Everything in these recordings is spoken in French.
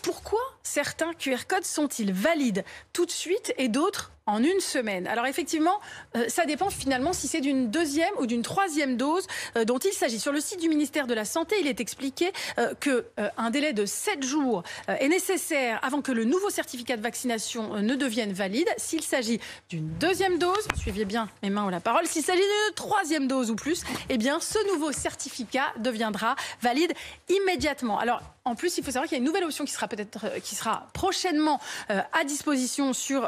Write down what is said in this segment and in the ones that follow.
pourquoi certains QR codes sont-ils valides tout de suite et d'autres en une semaine. Alors effectivement, ça dépend finalement si c'est d'une deuxième ou d'une troisième dose dont il s'agit. Sur le site du ministère de la Santé, il est expliqué qu'un délai de 7 jours est nécessaire avant que le nouveau certificat de vaccination ne devienne valide. S'il s'agit d'une deuxième dose, suivez bien mes mains ou la parole, s'il s'agit d'une troisième dose ou plus, eh bien ce nouveau certificat deviendra valide immédiatement. Alors en plus, il faut savoir qu'il y a une nouvelle option qui sera prochainement à disposition sur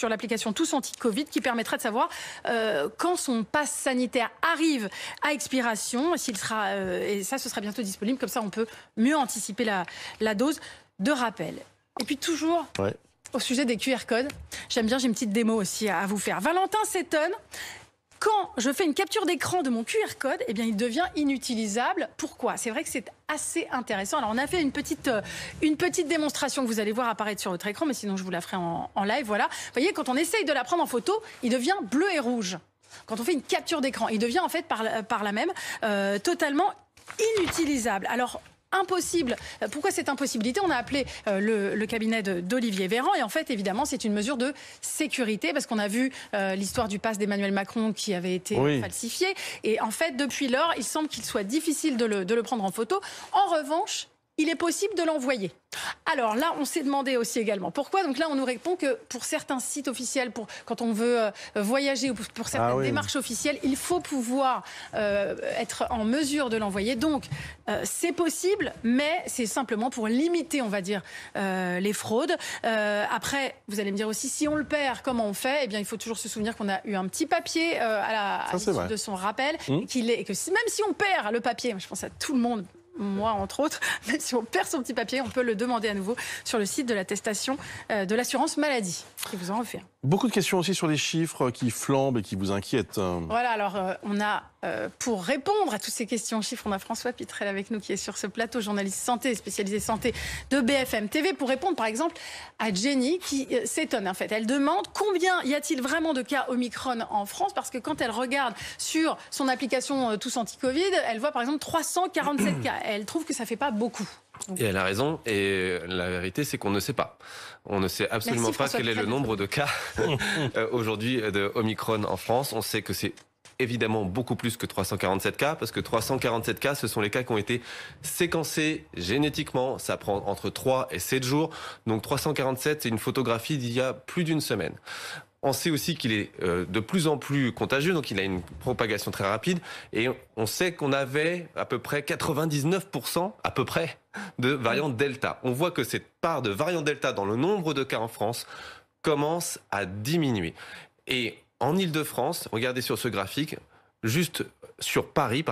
l'application Tous Anti-Covid, qui permettra de savoir quand son pass sanitaire arrive à expiration, et ça, ce sera bientôt disponible. Comme ça, on peut mieux anticiper la dose de rappel. Et puis toujours, au sujet des QR codes, j'ai une petite démo aussi à vous faire. Valentin s'étonne. Quand je fais une capture d'écran de mon QR code, eh bien, il devient inutilisable. Pourquoi ? C'est vrai que c'est assez intéressant. Alors, on a fait une petite démonstration que vous allez voir apparaître sur votre écran, mais sinon, je vous la ferai en live. Voilà. Vous voyez, quand on essaye de la prendre en photo, il devient bleu et rouge. Quand on fait une capture d'écran, il devient en fait par là même totalement inutilisable. Alors, impossible. Pourquoi cette impossibilité ? On a appelé le cabinet d'Olivier Véran et en fait, évidemment, c'est une mesure de sécurité parce qu'on a vu l'histoire du pass d'Emmanuel Macron qui avait été falsifié et en fait, depuis lors, il semble qu'il soit difficile de le prendre en photo. En revanche, il est possible de l'envoyer. Alors là, on s'est demandé aussi également pourquoi. Donc là, on nous répond que pour certains sites officiels, quand on veut voyager ou pour certaines démarches officielles, il faut pouvoir être en mesure de l'envoyer. Donc, c'est possible, mais c'est simplement pour limiter, on va dire, les fraudes. Après, vous allez me dire aussi, si on le perd, comment on fait ? Eh bien, il faut toujours se souvenir qu'on a eu un petit papier à l'issue de son rappel, et que même si on perd le papier, je pense à tout le monde, moi entre autres, même si on perd son petit papier, on peut le demander à nouveau sur le site de l'attestation de l'assurance maladie, qui vous en refait. Beaucoup de questions aussi sur les chiffres qui flambent et qui vous inquiètent. Voilà, alors on a, pour répondre à toutes ces questions chiffres, on a François Pitrel avec nous qui est sur ce plateau, journaliste santé, spécialisé santé de BFM TV, pour répondre par exemple à Jenny qui s'étonne en fait. Elle demande combien y a-t-il vraiment de cas Omicron en France, parce que quand elle regarde sur son application Tous Anti-Covid, elle voit par exemple 347 cas. Elle trouve que ça fait pas beaucoup. Et elle a raison, et la vérité c'est qu'on ne sait pas. On ne sait absolument pas quel est le nombre de cas aujourd'hui de Omicron en France. On sait que c'est évidemment beaucoup plus que 347 cas, parce que 347 cas, ce sont les cas qui ont été séquencés génétiquement. Ça prend entre 3 et 7 jours. Donc 347, c'est une photographie d'il y a plus d'une semaine. On sait aussi qu'il est de plus en plus contagieux, donc il a une propagation très rapide. Et on sait qu'on avait à peu près 99% à peu près de variant Delta. On voit que cette part de variant Delta dans le nombre de cas en France commence à diminuer. Et en Ile-de-France, regardez sur ce graphique, juste sur Paris,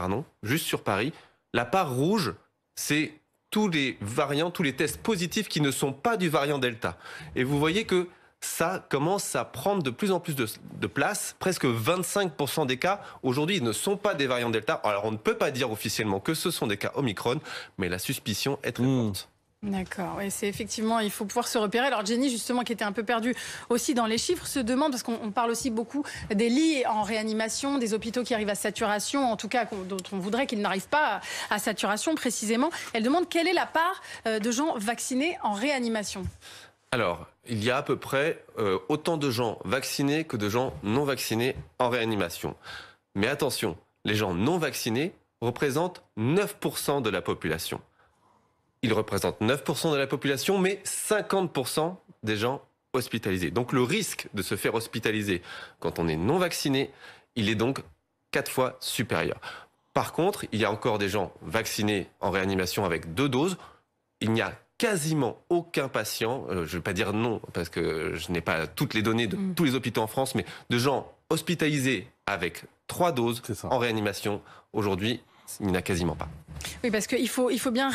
la part rouge, c'est tous les variants, tous les tests positifs qui ne sont pas du variant Delta. Et vous voyez que ça commence à prendre de plus en plus de place. Presque 25% des cas, aujourd'hui, ne sont pas des variants Delta. Alors, on ne peut pas dire officiellement que ce sont des cas Omicron, mais la suspicion est très forte. D'accord, oui, c'est effectivement, il faut pouvoir se repérer. Alors Jenny, justement, qui était un peu perdue aussi dans les chiffres, se demande, parce qu'on parle aussi beaucoup des lits en réanimation, des hôpitaux qui arrivent à saturation, en tout cas dont on voudrait qu'ils n'arrivent pas à saturation précisément. Elle demande quelle est la part de gens vaccinés en réanimation. Alors, il y a à peu près autant de gens vaccinés que de gens non vaccinés en réanimation. Mais attention, les gens non vaccinés représentent 9% de la population. Ils représentent 9% de la population, mais 50% des gens hospitalisés. Donc le risque de se faire hospitaliser quand on est non vacciné, il est donc 4 fois supérieur. Par contre, il y a encore des gens vaccinés en réanimation avec 2 doses. Il n'y a quasiment aucun patient, je ne vais pas dire non parce que je n'ai pas toutes les données de tous les hôpitaux en France, mais de gens hospitalisés avec 3 doses en réanimation. Aujourd'hui, il n'y en a quasiment pas. Oui, parce qu'il faut bien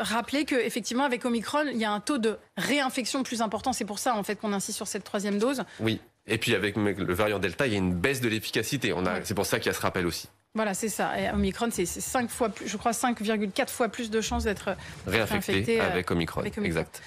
rappeler qu'effectivement, avec Omicron, il y a un taux de réinfection plus important. C'est pour ça, en fait, qu'on insiste sur cette 3e dose. Oui, et puis avec le variant Delta, il y a une baisse de l'efficacité. C'est pour ça qu'il y a ce rappel aussi. Voilà, c'est ça. Et Omicron, c'est 5 fois plus, je crois 5,4 fois plus de chances d'être réinfecté avec Omicron. Exact.